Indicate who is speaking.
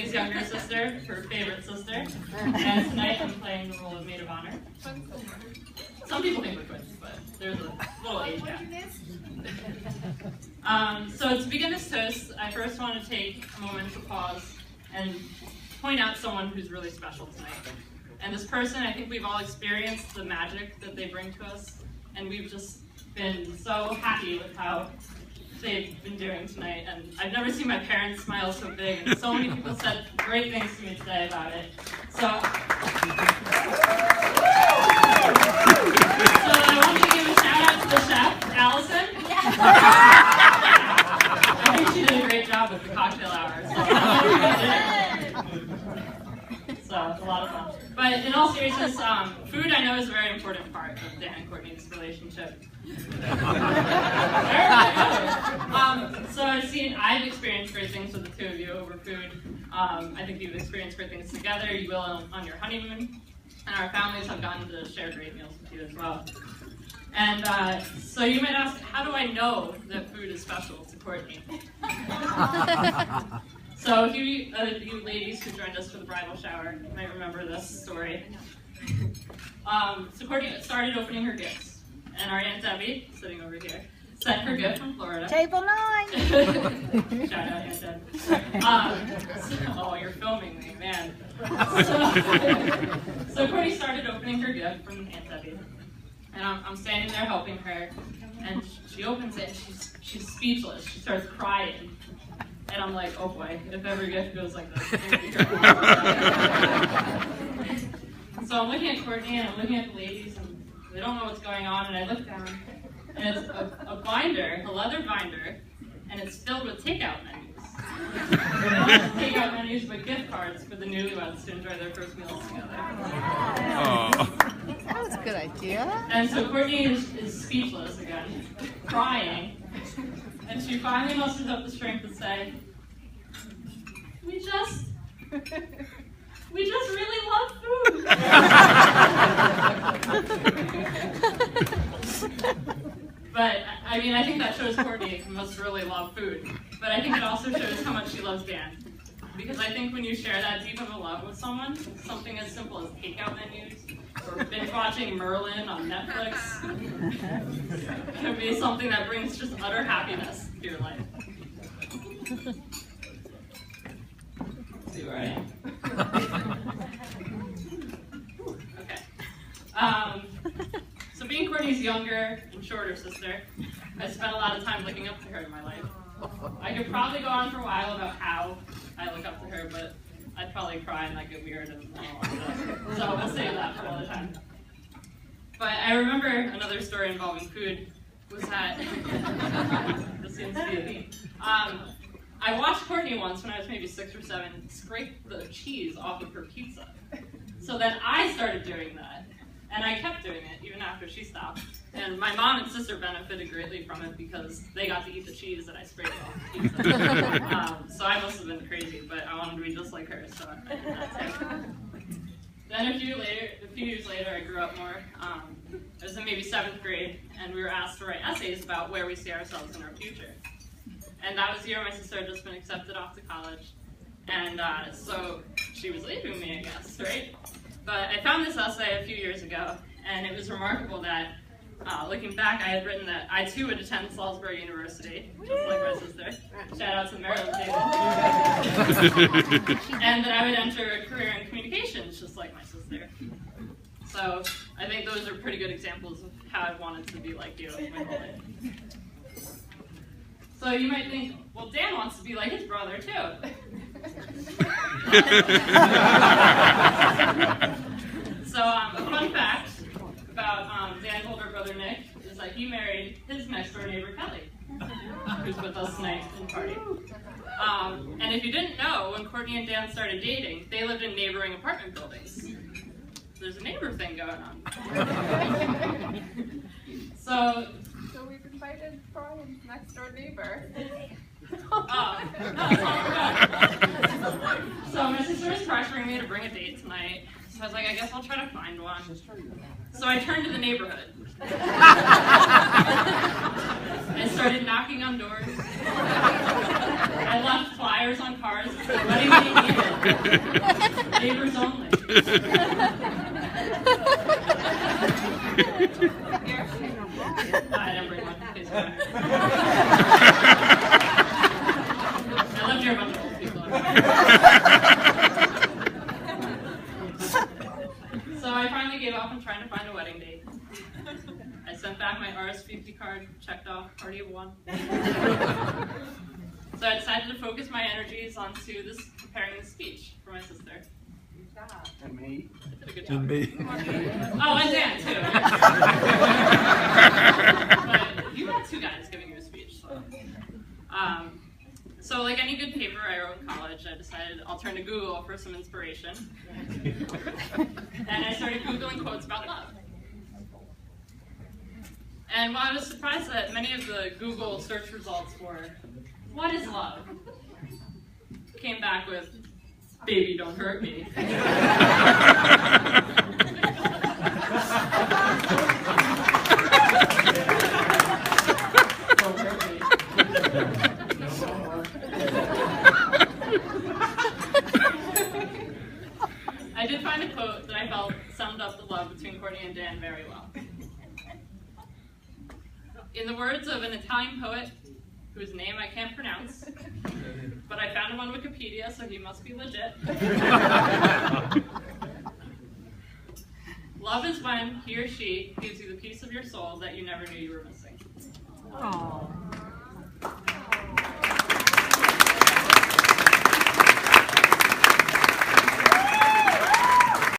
Speaker 1: Courtney's younger sister, her favorite sister, and tonight I'm playing the role of Maid of Honor. Some people think we're twins, but there's a little age gap. So to begin this toast, I first want to take a moment to pause and point out someone who's really special tonight. And this person, I think we've all experienced the magic that they bring to us, and we've just been so happy with how they've been doing tonight. And I've never seen my parents smile so big, and so many people said great things to me today about it. So I want to give a shout out to the chef, Allison. I think she did a great job with the cocktail hour. So it's a lot of fun. But in all seriousness, food I know is a very important part of Dan and Courtney's relationship. So I've experienced great things with the two of you over food. I think you've experienced great things together. You will on your honeymoon. And our families have gotten to share great meals with you as well. And so you might ask, how do I know that food is special to Courtney? So you ladies who joined us for the bridal shower might remember this story. So Courtney started opening her gifts, and our Aunt Debbie, sitting over here, sent her gift from Florida.
Speaker 2: Table 9!
Speaker 1: Shout out, Aunt Deb. Oh, you're filming me, man. So Courtney started opening her gift from Aunt Debbie, and I'm standing there helping her, and she opens it, and she's speechless. She starts crying. And I'm like, oh boy, if every gift goes like this. So I'm looking at Courtney and I'm looking at the ladies and they don't know what's going on, and I look down and it's a binder, a leather binder, and it's filled with takeout menus. Not takeout menus, but gift cards for the newlyweds to enjoy their first meals together.
Speaker 2: That was a good idea.
Speaker 1: And so Courtney is speechless again, crying. And she finally musters up the strength to say, we just really love food. But, I mean, I think that shows Courtney must really love food. But I think it also shows how much she loves Dan. Because I think when you share that deep of a love with someone, something as simple as takeout menus, or binge watching Merlin on Netflix, can be something that brings just utter happiness to your life. See where I am? Okay. So being Courtney's younger and shorter sister, I spent a lot of time looking up to her in my life. I could probably go on for a while about how I look up to her, but I'd probably cry and I'd get weird and so we'll save that for another time. But I remember another story involving food was that this seems to be a theme. I watched Courtney once when I was maybe 6 or 7 scrape the cheese off of her pizza. So then I started doing that, and I kept doing it even after she stopped. And my mom and sister benefited greatly from it because they got to eat the cheese that I scraped off the pizza. So I must have been crazy, but I wanted to be just like her, so I did that too. Then a few years later, I grew up more. I was in maybe 7th grade, and we were asked to write essays about where we see ourselves in our future. And that was the year my sister had just been accepted off to college. And so she was leaving me, I guess, right? But I found this essay a few years ago, and it was remarkable that, looking back, I had written that I too would attend Salisbury University, just like my sister. Shout out to Maryland David. And that I would enter a career in communications, just like my sister. So I think those are pretty good examples of how I wanted to be like you in my whole life. So you might think, well, Dan wants to be like his brother too. So a fun fact about Dan's older brother Nick is that he married his next door neighbor Kelly, who's with us tonight in the party. And if you didn't know, when Courtney and Dan started dating, they lived in neighboring apartment buildings. There's a neighbor thing going on. So
Speaker 3: we've invited Brian's next door neighbor.
Speaker 1: So my sister was pressuring me to bring a date tonight. So I was like, I guess I'll try to find one. So I turned to the neighborhood. I started knocking on doors. I left flyers on cars. What do you need? Neighbors only. I didn't bring one in case I left here a bunch of old people. So I finally gave up on trying to find a wedding date. I sent back my RSVP card, checked off, party of one. So I decided to focus my energies onto preparing this speech for my sister.
Speaker 2: And me.
Speaker 1: I did a good job.
Speaker 4: And me.
Speaker 1: Oh, and Dan too. But you had two guys giving you a speech. So like any good paper I wrote in college, I decided I'll turn to Google for some inspiration. And I started Googling quotes about love. And while I was surprised that many of the Google search results were, "What is love?" came back with, "Baby, don't hurt me." Don't hurt me. I did find a quote that I felt summed up the love between Courtney and Dan very well. In the words of an Italian poet, whose name I can't pronounce, but I found him on Wikipedia, so he must be legit. Love is when he or she gives you the piece of your soul that you never knew you were missing.
Speaker 5: Aww.